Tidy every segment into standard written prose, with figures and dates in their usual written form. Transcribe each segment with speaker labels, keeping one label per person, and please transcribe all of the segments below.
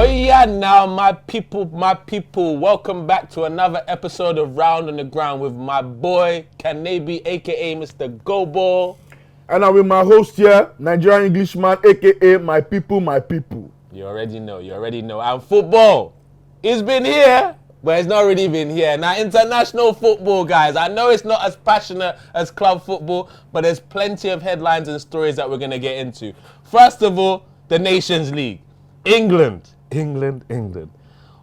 Speaker 1: Oh yeah, now my people, welcome back to another episode of Round on the Ground with my boy Kanebi, aka Mr. Go Ball.
Speaker 2: And I'm with my host here, Nigerian Englishman, aka my people.
Speaker 1: You already know. And football, it's been here, but it's not really been here. Now, international football, guys, I know it's not as passionate as club football, but there's plenty of headlines and stories that we're going to get into. First of all, the Nations League. England.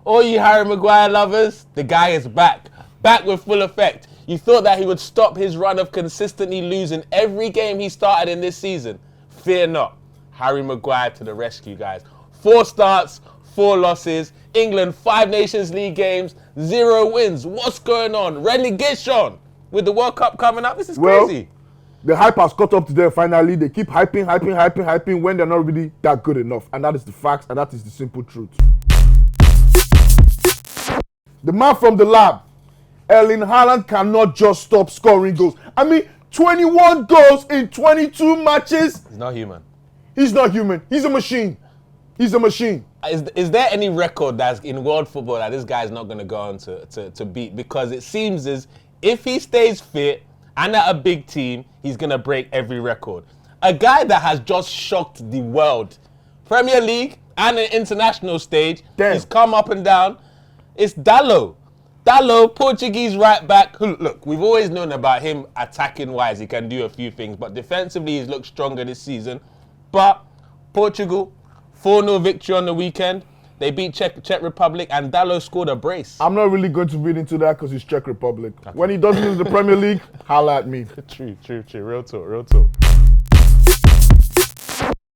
Speaker 1: All you Harry Maguire lovers, the guy is back with full effect. You thought that he would stop his run of consistently losing every game he started in this season. Fear not. Harry Maguire to the rescue, guys. 4 starts, 4 losses. England, 5 Nations League games, 0 wins. What's going on? Relegation with the World Cup coming up. This is crazy.
Speaker 2: The hype has caught up to them finally. They keep hyping when they're not really that good enough. And that is the facts, and that is the simple truth. The man from the lab, Erling Haaland, cannot just stop scoring goals. I mean, 21 goals in 22 matches.
Speaker 1: He's not human.
Speaker 2: He's not human. He's a machine. Is
Speaker 1: there any record that's in world football that this guy's not going to go on to beat? Because it seems as if he stays fit and at a big team, he's going to break every record. A guy that has just shocked the world. Premier League and an international stage. Damn. He's come up and down. It's Dalot, Portuguese right back. Look, we've always known about him attacking-wise. He can do a few things, but defensively he's looked stronger this season. But Portugal, 4-0 victory on the weekend. They beat Czech Republic, and Dalot scored a brace.
Speaker 2: I'm not really going to read into that because it's Czech Republic. Okay. When he doesn't in the Premier League, holla at me.
Speaker 1: True. Real talk.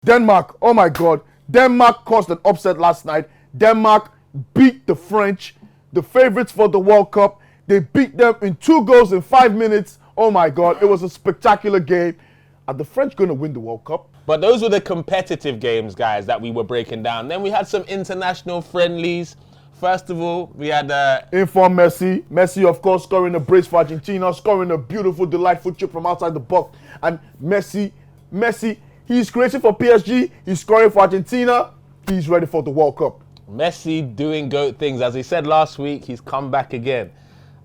Speaker 2: Denmark, oh my God. Denmark caused an upset last night. Denmark beat the French, the favorites for the World Cup. They beat them in 2 goals in 5 minutes. Oh my God, it was a spectacular game. Are the French going to win the World Cup?
Speaker 1: But those were the competitive games, guys, that we were breaking down. Then we had some international friendlies. First of all, we had...
Speaker 2: Inform Messi. Messi, of course, scoring a brace for Argentina, scoring a beautiful, delightful chip from outside the box. And Messi, he's creating for PSG. He's scoring for Argentina. He's ready for the World Cup.
Speaker 1: Messi doing GOAT things. As he said last week, he's come back again.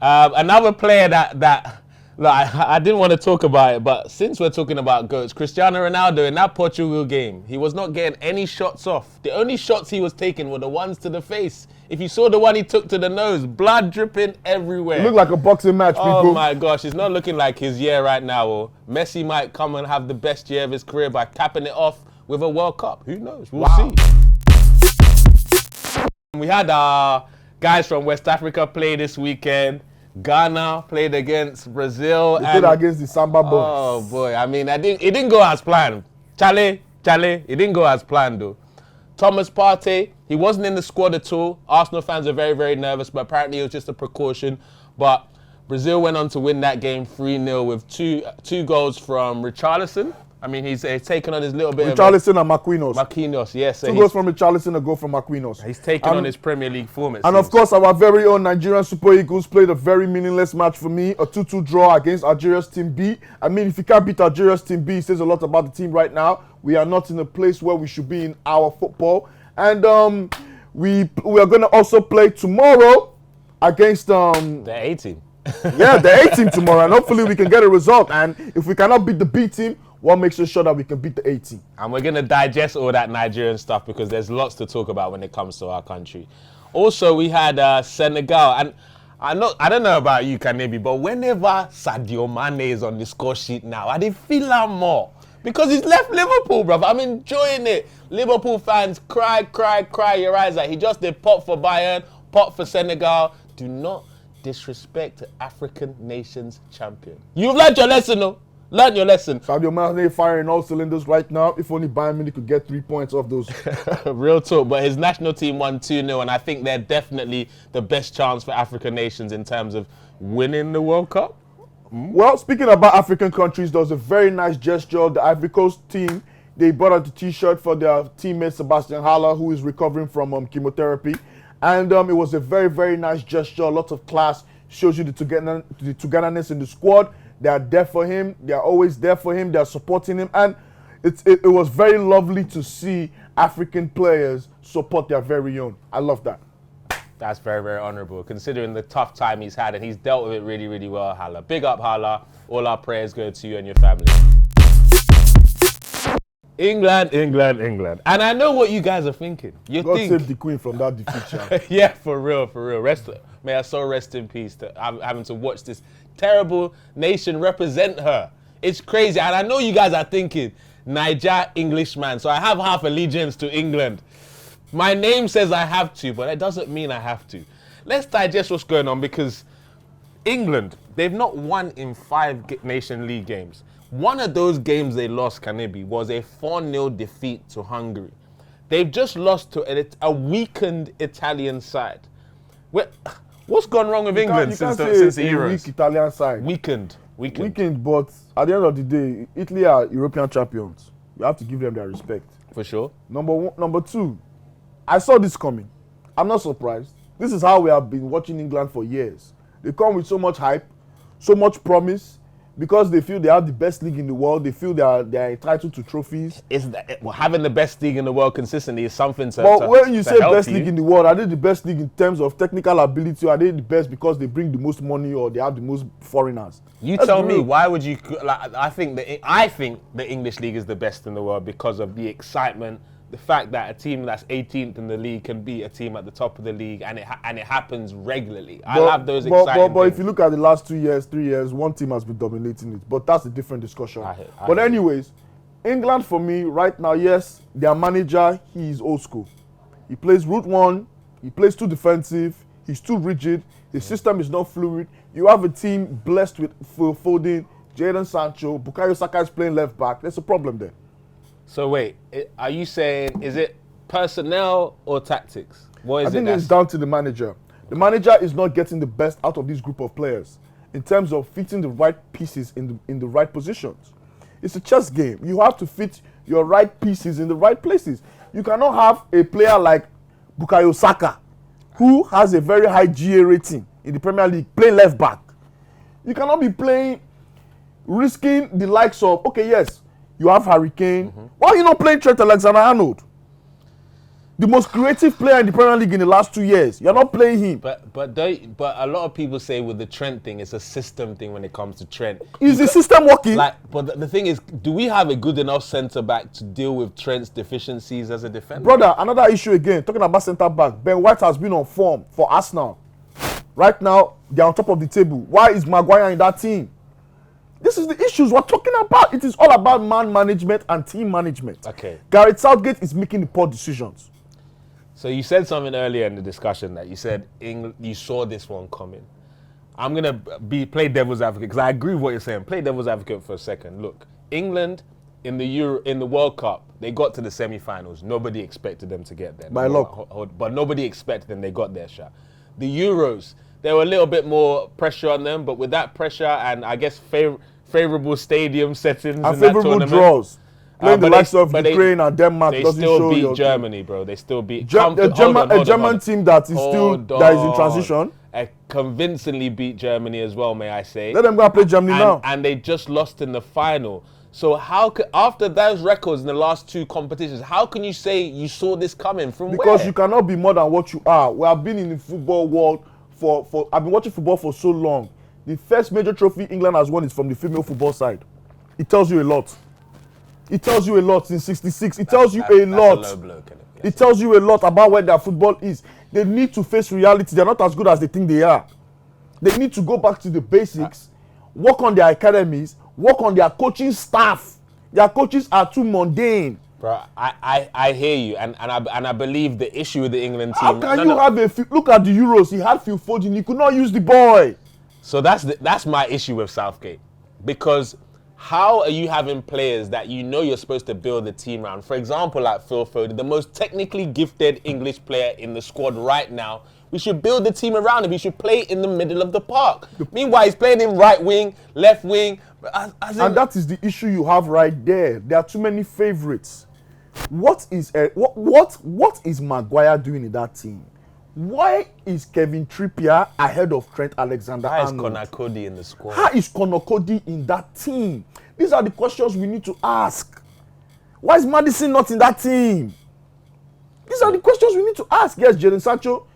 Speaker 1: Another player that look, I didn't want to talk about it, but since we're talking about GOATs, Cristiano Ronaldo in that Portugal game, he was not getting any shots off. The only shots he was taking were the ones to the face. If you saw the one he took to the nose, blood dripping everywhere.
Speaker 2: It looked like a boxing match, people.
Speaker 1: Oh my gosh, it's not looking like his year right now. Or Messi might come and have the best year of his career by capping it off with a World Cup. Who knows? We'll see. We had our guys from West Africa play this weekend. Ghana played against Brazil.
Speaker 2: They played against the Samba Boys.
Speaker 1: Oh boy, I mean, it didn't go as planned. Charlie, it didn't go as planned though. Thomas Partey, he wasn't in the squad at all. Arsenal fans are very, very nervous, but apparently it was just a precaution. But Brazil went on to win that game 3-0 with two goals from Richarlison. I mean, he's taken on his little bit
Speaker 2: Richarlison and Marquinhos.
Speaker 1: Marquinhos, yes.
Speaker 2: 2 goals from Richarlison, a goal from Marquinhos.
Speaker 1: He's taken on his Premier League form,
Speaker 2: And of course, our very own Nigerian Super Eagles played a very meaningless match for me. A 2-2 draw against Algeria's Team B. I mean, if you can't beat Algeria's Team B, it says a lot about the team right now. We are not in a place where we should be in our football. And we are going to also play tomorrow against...
Speaker 1: the A team.
Speaker 2: Yeah, the A team tomorrow. And hopefully we can get a result. And if we cannot beat the B team, what makes us sure that we can beat the A team?
Speaker 1: And we're going to digest all that Nigerian stuff because there's lots to talk about when it comes to our country. Also, we had Senegal. And I don't know about you, Kanebi, but whenever Sadio Mane is on the score sheet now, I feel him more. Because he's left Liverpool, bruv. I'm enjoying it. Liverpool fans cry your eyes out. He just did pop for Bayern, pop for Senegal. Do not disrespect the African nations champion. You've learned your lesson, though. Learn your lesson.
Speaker 2: Sadio Mane firing all cylinders right now. If only Bayern Munich could get 3 points off those.
Speaker 1: Real talk. But his national team won 2-0, and I think they're definitely the best chance for African nations in terms of winning the World Cup.
Speaker 2: Well, speaking about African countries, there was a very nice gesture. The Ivory Coast team, they brought out the T-shirt for their teammate Sebastian Haller, who is recovering from chemotherapy. And it was a very, very nice gesture. A lot of class. Shows you the togetherness in the squad. They are there for him. They are always there for him. They are supporting him. And it was very lovely to see. African players support their very own. I love that.
Speaker 1: That's very, very honourable, considering the tough time he's had, and he's dealt with it really, really well, Hala. Big up, Hala. All our prayers go to you and your family. England, England, England. And I know what you guys are thinking. You
Speaker 2: God
Speaker 1: think...
Speaker 2: save the Queen from that defeat.
Speaker 1: Yeah, for real, for real. May her soul rest in peace. I'm having to watch this terrible nation represent her. It's crazy. And I know you guys are thinking, Niger, Englishman. So I have half allegiance to England. My name says I have to, but it doesn't mean I have to. Let's digest what's going on, because England, they've not won in 5 Nation League games. One of those games they lost, Kanebi, was a 4-0 defeat to Hungary. They've just lost to a weakened Italian side. What's gone wrong with England since the Euros?
Speaker 2: Weak Italian side.
Speaker 1: Weakened,
Speaker 2: but at the end of the day, Italy are European champions. You have to give them their respect.
Speaker 1: For sure.
Speaker 2: Number 1. Number 2, I saw this coming. I'm not surprised. This is how we have been watching England for years. They come with so much hype, so much promise, because they feel they have the best league in the world. They feel they are entitled to trophies.
Speaker 1: Having the best league in the world consistently is something to.
Speaker 2: But when you say best league in the world, are they the best league in terms of technical ability? Or are they the best because they bring the most money or they have the most foreigners?
Speaker 1: You tell me, why would you? Like, I think the English league is the best in the world because of the excitement. The fact that a team that's 18th in the league can beat a team at the top of the league, and it happens regularly. I love those exciting
Speaker 2: But if you look at the last 2 years, 3 years, one team has been dominating it. But that's a different discussion. But anyways, England for me right now, yes, their manager, he is old school. He plays route 1, he plays too defensive, he's too rigid, his system is not fluid. You have a team blessed with Phil Foden, Jadon Sancho, Bukayo Saka is playing left back. There's a problem there.
Speaker 1: So wait, are you saying, is it personnel or tactics?
Speaker 2: I think it's down to the manager. The manager is not getting the best out of this group of players in terms of fitting the right pieces in the right positions. It's a chess game. You have to fit your right pieces in the right places. You cannot have a player like Bukayo Saka, who has a very high GA rating in the Premier League, play left back. You cannot be risking the likes of, okay, yes, you have Harry Kane. Why are you not playing Trent Alexander-Arnold? The most creative player in the Premier League in the last 2 years. You're not playing him.
Speaker 1: But a lot of people say with the Trent thing, it's a system thing when it comes to Trent.
Speaker 2: Is the system working?
Speaker 1: But the thing is, do we have a good enough centre-back to deal with Trent's deficiencies as a defender?
Speaker 2: Brother, another issue again, talking about centre-back. Ben White has been on form for Arsenal. Right now, they're on top of the table. Why is Maguire in that team? This is the issues we're talking about. It is all about man management and team management.
Speaker 1: Okay.
Speaker 2: Gareth Southgate is making the poor decisions.
Speaker 1: So you said something earlier in the discussion that you said you saw this one coming. I'm going to play devil's advocate because I agree with what you're saying. Play devil's advocate for a second. Look, England in the World Cup, they got to the semi-finals. Nobody expected them to get there.
Speaker 2: By luck.
Speaker 1: But nobody expected them. They got their shot. The Euros, there were a little bit more pressure on them, but with that pressure and I guess favorable stadium settings
Speaker 2: and
Speaker 1: in
Speaker 2: favorable
Speaker 1: that tournament,
Speaker 2: draws. Playing the likes of Ukraine and Denmark doesn't show.
Speaker 1: They still beat Germany, bro. They still beat
Speaker 2: a German team that is in transition.
Speaker 1: Convincingly beat Germany as well, may I say.
Speaker 2: Let them go and play Germany now.
Speaker 1: And they just lost in the final. So how after those records in the last 2 competitions, how can you say you saw this coming from where?
Speaker 2: Because you cannot be more than what you are. We have been in the football world I've been watching football for so long. The first major trophy England has won is from the female football side. It tells you a lot. It tells you a lot in '66. It tells you a lot. It tells you a lot about where their football is. They need to face reality. They're not as good as they think they are. They need to go back to the basics, work on their academies, work on their coaching staff. Their coaches are too mundane.
Speaker 1: Bro, I hear you, and I believe the issue with the England team.
Speaker 2: How can you have look at the Euros? He had Phil Foden. He could not use the boy.
Speaker 1: So that's my issue with Southgate, because how are you having players that you know you're supposed to build the team around? For example, like Phil Foden, the most technically gifted English player in the squad right now. We should build the team around him. He should play in the middle of the park. Meanwhile, he's playing in right wing, left wing.
Speaker 2: And that is the issue you have right there. There are too many favorites. What is Maguire doing in that team? Why is Kevin Trippier ahead of Trent Alexander-Arnold?
Speaker 1: Why is Conor Cody in the squad?
Speaker 2: How is Conor Cody in that team? These are the questions we need to ask. Why is Maddison not in that team? These are the questions we need to ask. Yes, Jadon Sancho,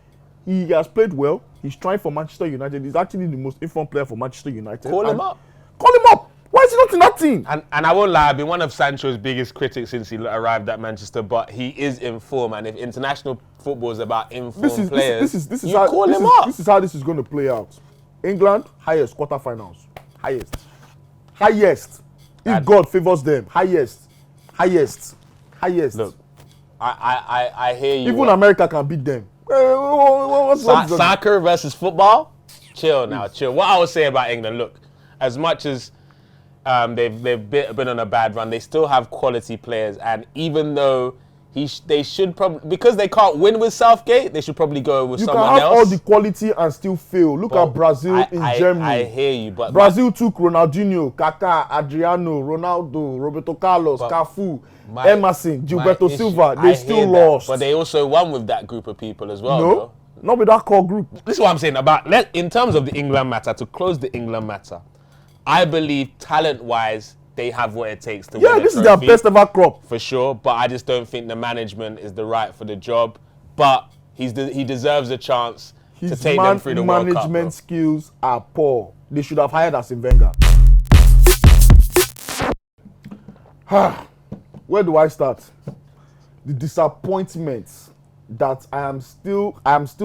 Speaker 2: he has played well. He's trying for Manchester United. He's actually the most informed player for Manchester United.
Speaker 1: Call him up.
Speaker 2: Call him up. Why is he not in that team?
Speaker 1: And I won't lie, I've been one of Sancho's biggest critics since he arrived at Manchester, but he is in form, and if international football is about informed players, you call him up.
Speaker 2: This is how this is going to play out. England, highest quarterfinals. Highest. If God favors them, highest.
Speaker 1: Look, I hear you.
Speaker 2: Even America can beat them.
Speaker 1: Soccer versus football? Chill now, chill. What I would say about England, look, as much as they've been on a bad run, they still have quality players, and even though they should probably, because they can't win with Southgate, they should probably go with someone else.
Speaker 2: You can have all the quality and still fail. Look at Brazil in Germany.
Speaker 1: I hear you, but
Speaker 2: Brazil took Ronaldinho, Kaká, Adriano, Ronaldo, Roberto Carlos, Cafu, Emerson, Gilberto Silva. They still lost.
Speaker 1: But they also won with that group of people as well.
Speaker 2: No, not with that core group.
Speaker 1: This is what I'm saying about, in terms of the England matter, to close the England matter, I believe talent-wise, they have what it takes to win.
Speaker 2: Yeah, this is their best ever crop.
Speaker 1: For sure, but I just don't think the management is the right for the job. But he deserves a chance to take them through the World Cup. His management
Speaker 2: skills are poor. They should have hired Arsene Wenger. Where do I start? The disappointment that I am still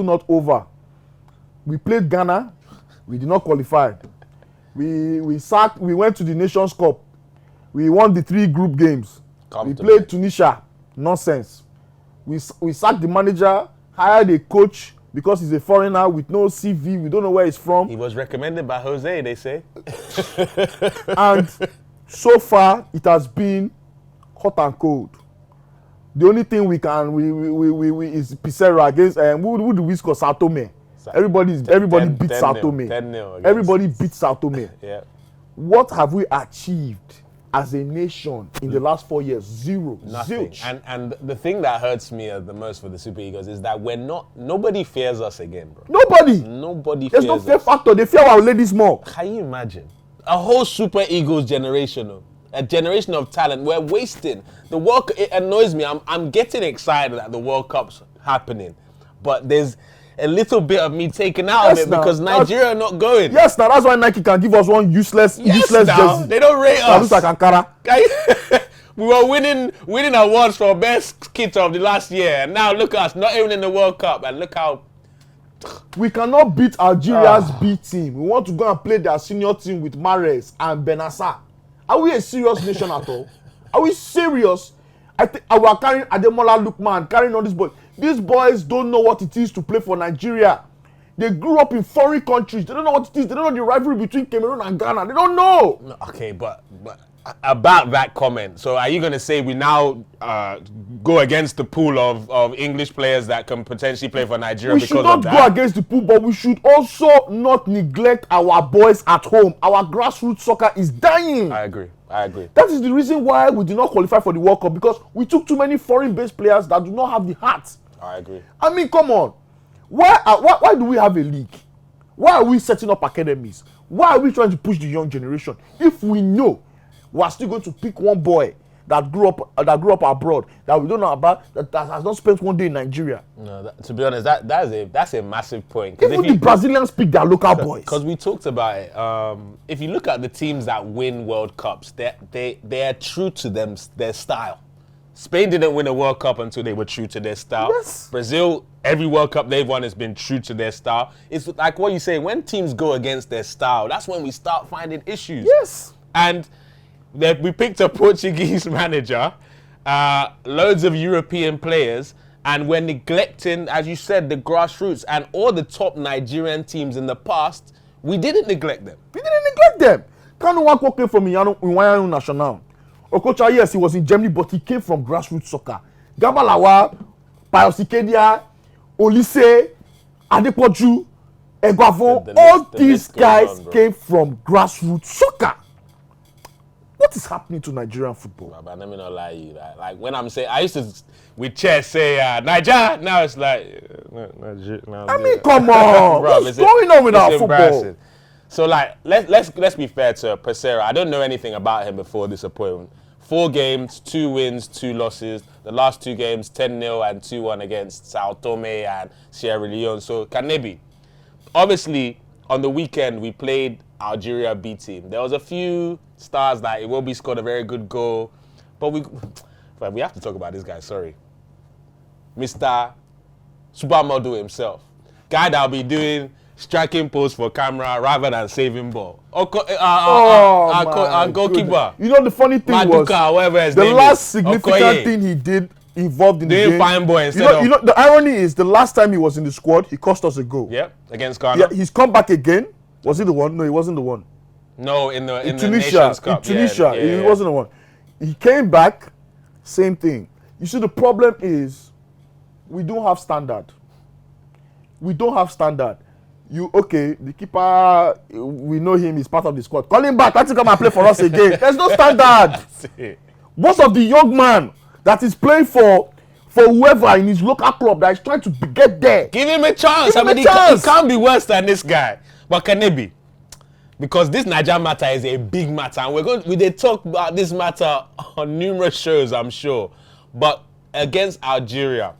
Speaker 2: not over. We played Ghana, we did not qualify. We went to the Nations Cup. We won the 3 group games. We played Tunisia. Nonsense. We sacked the manager, hired a coach because he's a foreigner with no CV. We don't know where he's from.
Speaker 1: He was recommended by Jose, they say.
Speaker 2: And so far, it has been hot and cold. The only thing we is Pissarro against who do we score? Sao Tome. Everybody beats Sao Tome. Everybody beats Sao Tome.
Speaker 1: Yeah.
Speaker 2: What have we achieved as a nation in the last 4 years? Zero.
Speaker 1: Nothing.
Speaker 2: Zilch.
Speaker 1: And the thing that hurts me the most for the Super Eagles is that nobody fears us again, bro.
Speaker 2: Nobody
Speaker 1: fears us.
Speaker 2: There's no fear factor. They fear our ladies more.
Speaker 1: Can you imagine? A whole Super Eagles generation, a generation of talent. We're wasting. The World Cup, it annoys me. I'm getting excited that the World Cup's happening. But there's a little bit of me taken out of it because Nigeria are not going.
Speaker 2: Yes, now that's why Nike can give us one useless jersey.
Speaker 1: They don't rate us.
Speaker 2: Looks like Ankara.
Speaker 1: We were winning awards for best kit of the last year, and now look at us, not even in the World Cup, and look how
Speaker 2: we cannot beat Algeria's B team. We want to go and play their senior team with Mahrez and Benassa. Are we a serious nation at all? Are we serious? I think we are carrying Ademola Lookman, carrying all these boys. These boys don't know what it is to play for Nigeria. They grew up in foreign countries. They don't know what it is. They don't know the rivalry between Cameroon and Ghana. They don't know.
Speaker 1: No, okay, but about that comment, so are you going to say we now go against the pool of English players that can potentially play for Nigeria because of that?
Speaker 2: We should not go against the pool, but we should also not neglect our boys at home. Our grassroots soccer is dying.
Speaker 1: I agree.
Speaker 2: That is the reason why we did not qualify for the World Cup, because we took too many foreign-based players that do not have the heart.
Speaker 1: I agree.
Speaker 2: I mean, come on. Why do we have a league? Why are we setting up academies? Why are we trying to push the young generation if we know we are still going to pick one boy that grew up abroad that we don't know about, that has not spent one day in Nigeria?
Speaker 1: No, to be honest, that's a massive point.
Speaker 2: Even the Brazilians pick their local boys.
Speaker 1: Because we talked about it. If you look at the teams that win World Cups, they are true to their style. Spain didn't win a World Cup until they were true to their style.
Speaker 2: Yes.
Speaker 1: Brazil, every World Cup they've won has been true to their style. It's like what you say, when teams go against their style, that's when we start finding issues.
Speaker 2: Yes.
Speaker 1: And we picked a Portuguese manager, loads of European players, and we're neglecting, as you said, the grassroots. And all the top Nigerian teams in the past, we didn't neglect them.
Speaker 2: Kanu Wako came from Iwayanu National. Okocha, yes, he was in Germany, but he came from grassroots soccer. Gabalawa, Pius Ikedia, Olise, Adepoju, Egwavon, all these guys came from grassroots soccer. What is happening to Nigerian football?
Speaker 1: But let me not lie to you. Like when I'm saying, I used to with chess say Niger. Now it's like,
Speaker 2: I mean, come on, what's going on with our football?
Speaker 1: So like, let's be fair to Pissarro. I don't know anything about him before this appointment. 4 games, 2 wins, 2 losses. The last 2 games, 10-0 and 2-1 against Sao Tome and Sierra Leone. So, Kanebi, obviously, on the weekend, we played Algeria B team. There was a few stars that Iwobi scored a very good goal. But we have to talk about this guy, sorry. Mr. Supermodel himself. Guy that'll be doing striking pose for camera rather than saving ball. Our goalkeeper.
Speaker 2: You know the funny thing
Speaker 1: Maduka, whatever his
Speaker 2: the
Speaker 1: name
Speaker 2: last
Speaker 1: is,
Speaker 2: significant thing he did involved in the
Speaker 1: doing
Speaker 2: game.
Speaker 1: fine boy instead of...
Speaker 2: You know, the irony is the last time he was in the squad, he cost us a goal.
Speaker 1: Yep, against Ghana.
Speaker 2: Yeah, he's come back again. Was he the one? No, he wasn't the one.
Speaker 1: No, in the
Speaker 2: Tunisia,
Speaker 1: Nations Cup.
Speaker 2: in Tunisia,
Speaker 1: yeah.
Speaker 2: he wasn't the one. He came back, same thing. You see, the problem is we don't have standard. We don't have standard. The keeper, we know him, he's part of the squad. Call him back, let him come and play for us again. There's no standard. Most of the young man that is playing for whoever in his local club that is trying to get there.
Speaker 1: Give him a chance. He can't be worse than this guy. But can it be? Because this Niger matter is a big matter, and we talk about this matter on numerous shows, I'm sure. But against Algeria,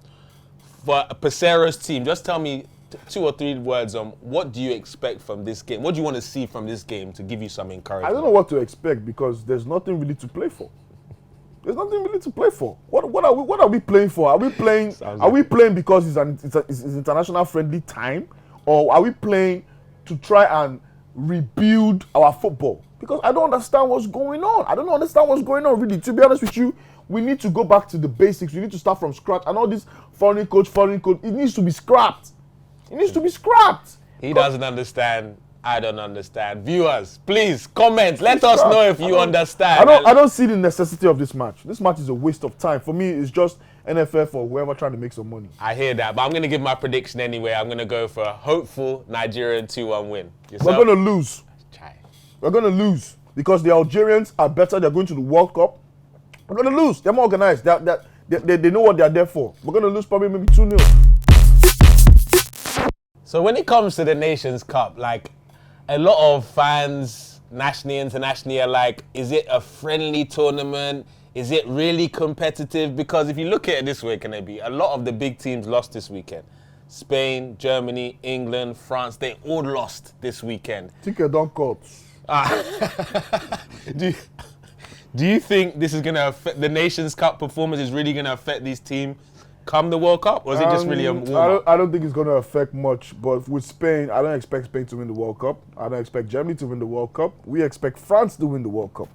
Speaker 1: for Pesero's team, just tell me 2 or 3 words on what do you expect from this game? What do you want to see from this game to give you some encouragement?
Speaker 2: I don't know what to expect because there's nothing really to play for. There's nothing really to play for. What are we playing for? Are we playing? We playing because it's international friendly time, or are we playing to try and rebuild our football? Because I don't understand what's going on. I don't understand what's going on really. To be honest with you, we need to go back to the basics. We need to start from scratch. And all this foreign coach, it needs to be scrapped. It needs to be scrapped.
Speaker 1: He doesn't understand. I don't understand. Viewers, please comment. Let us know if you understand.
Speaker 2: I don't see the necessity of this match. This match is a waste of time. For me, it's just NFF or whoever trying to make some money.
Speaker 1: I hear that, but I'm going to give my prediction anyway. I'm going to go for a hopeful Nigerian 2-1 win. Yourself?
Speaker 2: We're going to lose. We're going to lose because the Algerians are better. They're going to the World Cup. We're going to lose. They're more organized. They know what they're there for. We're going to lose probably maybe 2-0.
Speaker 1: So when it comes to the Nations Cup, like a lot of fans, nationally, internationally, are like, is it a friendly tournament? Is it really competitive? Because if you look at it this way, a lot of the big teams lost this weekend. Spain, Germany, England, France, they all lost this weekend.
Speaker 2: Ticket don't cut.
Speaker 1: Do you think this is going to affect the Nations Cup performance? Is really going to affect these teams come the World Cup? Or is it just really a warm-up?
Speaker 2: I don't think it's going to affect much. But with Spain, I don't expect Spain to win the World Cup. I don't expect Germany to win the World Cup. We expect France to win the World Cup.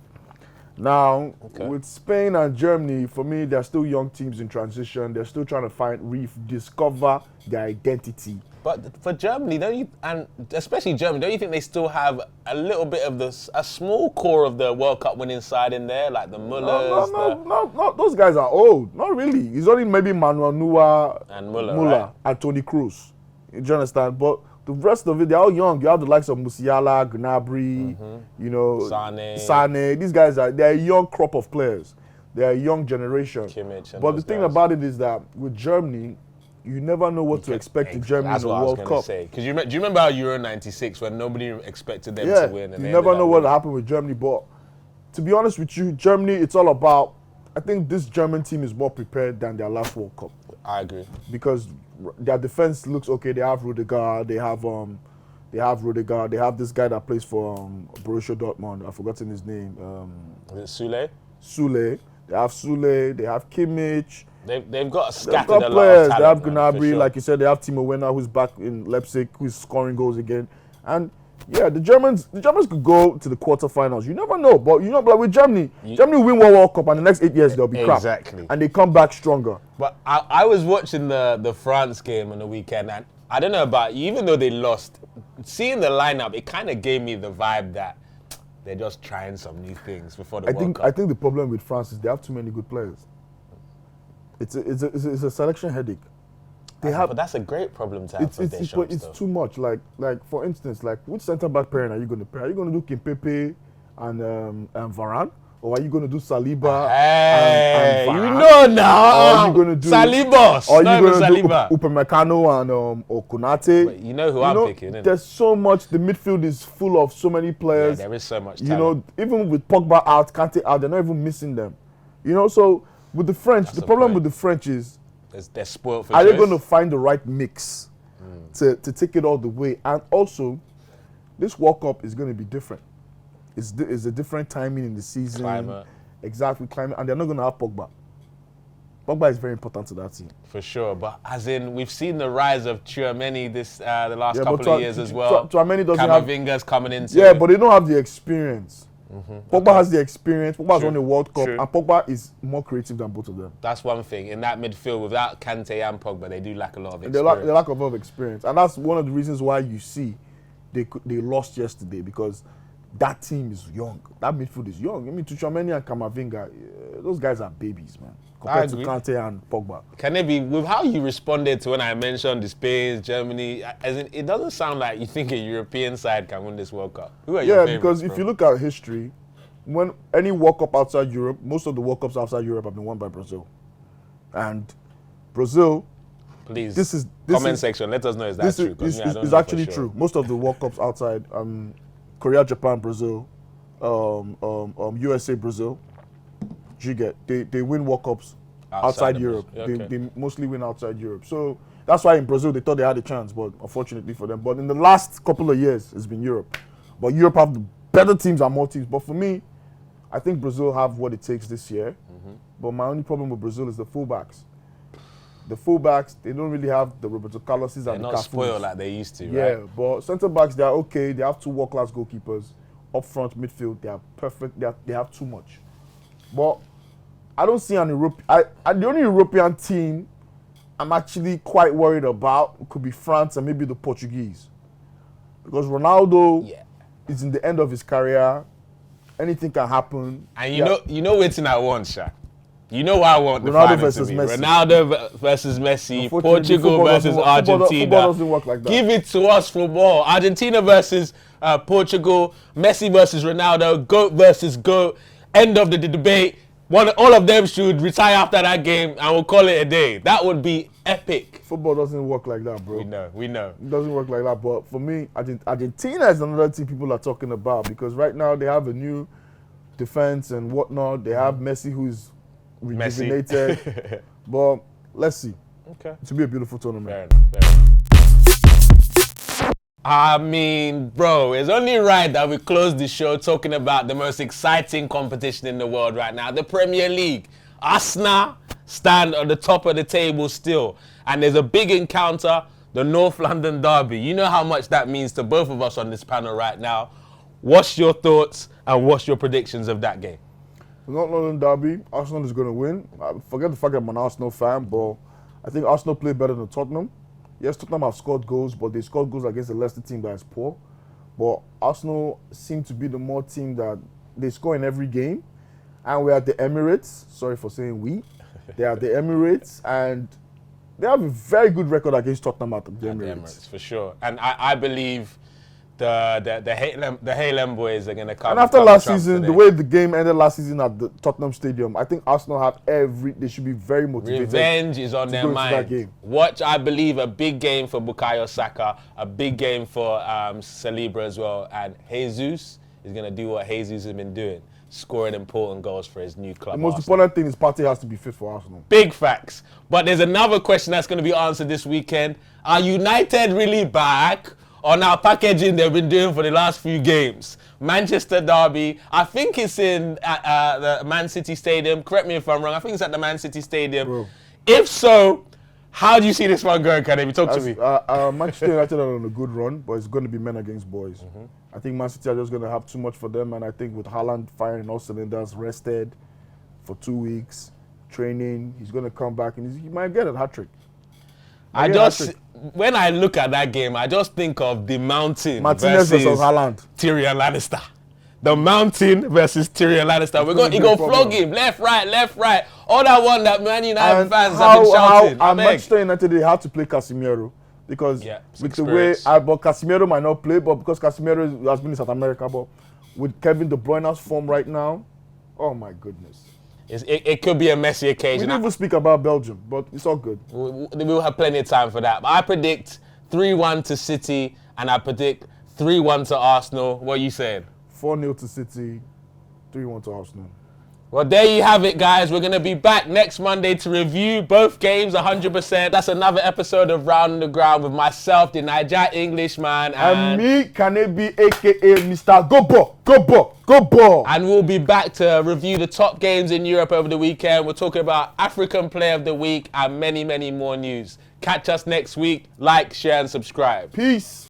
Speaker 2: Now, with Spain and Germany, for me, they're still young teams in transition. They're still trying to rediscover their identity.
Speaker 1: But for Germany, don't you, and especially Germany, don't you think they still have a little bit of a small core of the World Cup winning side in there, like the Mullers?
Speaker 2: No, those guys are old. Not really. It's only maybe Manuel Neuer and Muller
Speaker 1: right?
Speaker 2: and Toni Kroos. You understand? But the rest of it, they're all young. You have the likes of Musiala, Gnabry, Sane. These guys they're a young crop of players. They're a young generation. But the thing about it is that with Germany, you never know what to expect in Germany in the World Cup.
Speaker 1: That's what I was going to say. Because do you remember Euro 96 when nobody expected them to win? And
Speaker 2: you never know what will happen with Germany. But to be honest with you, Germany, it's all about, I think this German team is more prepared than their last World Cup.
Speaker 1: I agree. Because
Speaker 2: their defense looks okay. They have Rudiger. They have this guy that plays for Borussia Dortmund. I've forgotten his name.
Speaker 1: Is it Sule?
Speaker 2: Sule. They have Sule. They have Kimmich.
Speaker 1: They've got scattered a lot
Speaker 2: players.
Speaker 1: of talent.
Speaker 2: They have Gnabry,
Speaker 1: sure.
Speaker 2: like you said. They have Timo Werner, who's back in Leipzig, who's scoring goals again. And yeah, the Germans could go to the quarterfinals. You never know, but like with Germany, Germany win one World Cup, and the next 8 years they'll be crap.
Speaker 1: Exactly.
Speaker 2: And they come back stronger.
Speaker 1: But I was watching the France game on the weekend, and I don't know about you, even though they lost, seeing the lineup, it kind of gave me the vibe that they're just trying some new things before the World Cup.
Speaker 2: I think the problem with France is they have too many good players. It's a selection headache.
Speaker 1: But that's a great problem to have for Deschamps.
Speaker 2: But it's too much. Like for instance, like which centre back pairing are you going to pair? Are you going to do Kimpembe and Varane, or are you going to do Saliba and Varane?
Speaker 1: You know now.
Speaker 2: Or are you going to do
Speaker 1: Salibos?
Speaker 2: Or are you going to do Upamecano and or Konate?
Speaker 1: But you know who I'm picking, isn't
Speaker 2: there's so much. The midfield is full of so many players.
Speaker 1: Yeah, there is so much talent.
Speaker 2: Even with Pogba out, Kante out, they're not even missing them. You know, so with the French,
Speaker 1: That's
Speaker 2: the
Speaker 1: a
Speaker 2: problem
Speaker 1: point.
Speaker 2: with the French is,
Speaker 1: They're spoiled for
Speaker 2: are
Speaker 1: choice.
Speaker 2: they going to find the right mix to take it all the way? And also, this World Cup is going to be different. It's a different timing in the season.
Speaker 1: Climate.
Speaker 2: Exactly, climate. And they're not going to have Pogba. Pogba is very important to that team.
Speaker 1: For sure, but as in, we've seen the rise of Tchouaméni the last couple of years as well.
Speaker 2: Tchouaméni doesn't have...
Speaker 1: Camavinga's coming into
Speaker 2: Yeah,
Speaker 1: it.
Speaker 2: but they don't have the experience. Pogba has the experience. Pogba has won the World Cup,
Speaker 1: True.
Speaker 2: and Pogba is more creative than both of them.
Speaker 1: That's one thing. In that midfield, without Kante and Pogba, they do lack a lot of
Speaker 2: And
Speaker 1: experience.
Speaker 2: they lack a lot of experience, and that's one of the reasons why you see they lost yesterday, because that team is young. That midfield is young. I mean, Tchouaméni and Camavinga, those guys are babies, man, compared to Kante and Pogba.
Speaker 1: Can it be, with how you responded to when I mentioned the Spain, Germany, as in, it doesn't sound like you think a European side can win this World Cup. Who are your favorites,
Speaker 2: because if you look at history, when any World Cup outside Europe, most of the World Cups outside Europe have been won by Brazil. And Brazil,
Speaker 1: please,
Speaker 2: this
Speaker 1: comment
Speaker 2: is,
Speaker 1: section, let us know, is that true?
Speaker 2: It's actually true. Most of the World Cups outside, Korea, Japan, Brazil, USA, Brazil, they win World Cups outside Europe.
Speaker 1: Okay.
Speaker 2: They mostly win outside Europe. So that's why in Brazil they thought they had a chance, but unfortunately for them. But in the last couple of years, it's been Europe. But Europe have the better teams and more teams. But for me, I think Brazil have what it takes this year. But my only problem with Brazil is the fullbacks. The fullbacks, they don't really have the Roberto Carloses and the
Speaker 1: They're not
Speaker 2: Cafus.
Speaker 1: spoiled like they used to,
Speaker 2: Yeah,
Speaker 1: right?
Speaker 2: but centre backs, they are okay. They have two world-class goalkeepers. Up front, midfield, they are perfect. They have too much. But I don't see an Europe. The only European team I'm actually quite worried about could be France and maybe the Portuguese, because Ronaldo is in the end of his career. Anything can happen.
Speaker 1: And you know waiting I want, Sha. You know what I want the
Speaker 2: Ronaldo
Speaker 1: final
Speaker 2: versus
Speaker 1: to be.
Speaker 2: Messi.
Speaker 1: Ronaldo versus Messi,
Speaker 2: Unfortunately,
Speaker 1: Portugal
Speaker 2: football
Speaker 1: versus
Speaker 2: doesn't work-
Speaker 1: Argentina.
Speaker 2: Football doesn't work like that.
Speaker 1: Give it to us, football. Argentina versus Portugal, Messi versus Ronaldo, GOAT versus GOAT. End of the debate. All of them should retire after that game and we'll call it a day. That would be epic.
Speaker 2: Football doesn't work like that, bro.
Speaker 1: We know.
Speaker 2: It doesn't work like that. But for me, Argentina is another team people are talking about, because right now they have a new defense and whatnot. They have Messi, who's rejuvenated. But let's see.
Speaker 1: Okay.
Speaker 2: It will be a beautiful tournament.
Speaker 1: Fair enough. I mean, bro, it's only right that we close the show talking about the most exciting competition in the world right now, the Premier League. Arsenal stand on the top of the table still. And there's a big encounter, the North London Derby. You know how much that means to both of us on this panel right now. What's your thoughts and what's your predictions of that game?
Speaker 2: The North London Derby, Arsenal is going to win. Forget the fact that I'm an Arsenal fan, but I think Arsenal play better than Tottenham. Yes, Tottenham have scored goals, but they scored goals against the Leicester team that is poor. But Arsenal seem to be the more team that they score in every game. And we're at the Emirates. Sorry for saying we. They're at the Emirates, and they have a very good record against Tottenham at the Emirates.
Speaker 1: For sure. And I believe the Halem boys are going to come.
Speaker 2: And after last season, the way the game ended last season at the Tottenham Stadium, I think Arsenal have they should be very motivated.
Speaker 1: Revenge is on their mind. Watch, I believe, a big game for Bukayo Saka, a big game for Saliba as well. And Jesus is going to do what Jesus has been doing, scoring important goals for his new club.
Speaker 2: The most important thing is Partey has to be fit for Arsenal.
Speaker 1: Big facts. But there's another question that's going to be answered this weekend. Are United really back on our packaging they've been doing for the last few games? Manchester Derby, I think it's in the Man City Stadium. Correct me if I'm wrong. I think it's at the Man City Stadium.
Speaker 2: Bro.
Speaker 1: If so, how do you see this one going, Kademi? Talk to me.
Speaker 2: Manchester United are on a good run, but it's going to be men against boys. I think Man City are just going to have too much for them, and I think with Haaland firing all cylinders, rested for 2 weeks, training, he's going to come back and he might get a hat-trick.
Speaker 1: When I look at that game, I just think of the Mountain
Speaker 2: Martinez versus Haaland.
Speaker 1: Tyrion Lannister. The Mountain versus Tyrion Lannister. He go flog him left, right. All that one that Man United fans have been shouting.
Speaker 2: Manchester United, they have to play Casemiro because with the way, but Casemiro might not play, but because Casemiro has been in South America, but with Kevin De Bruyne's form right now, oh my goodness.
Speaker 1: It could be a messy occasion.
Speaker 2: We didn't even speak about Belgium, but it's all good.
Speaker 1: We'll have plenty of time for that. But I predict 3-1 to City, and I predict 3-1 to Arsenal. What are you saying?
Speaker 2: 4-0 to City, 3-1 to Arsenal.
Speaker 1: Well, there you have it, guys. We're going to be back next Monday to review both games 100%. That's another episode of Round the Ground with myself, the Niger Englishman,
Speaker 2: and me, Kanebi, a.k.a. Mr. Go.
Speaker 1: And we'll be back to review the top games in Europe over the weekend. We're talking about African Player of the Week and many, many more news. Catch us next week. Like, share, and subscribe.
Speaker 2: Peace.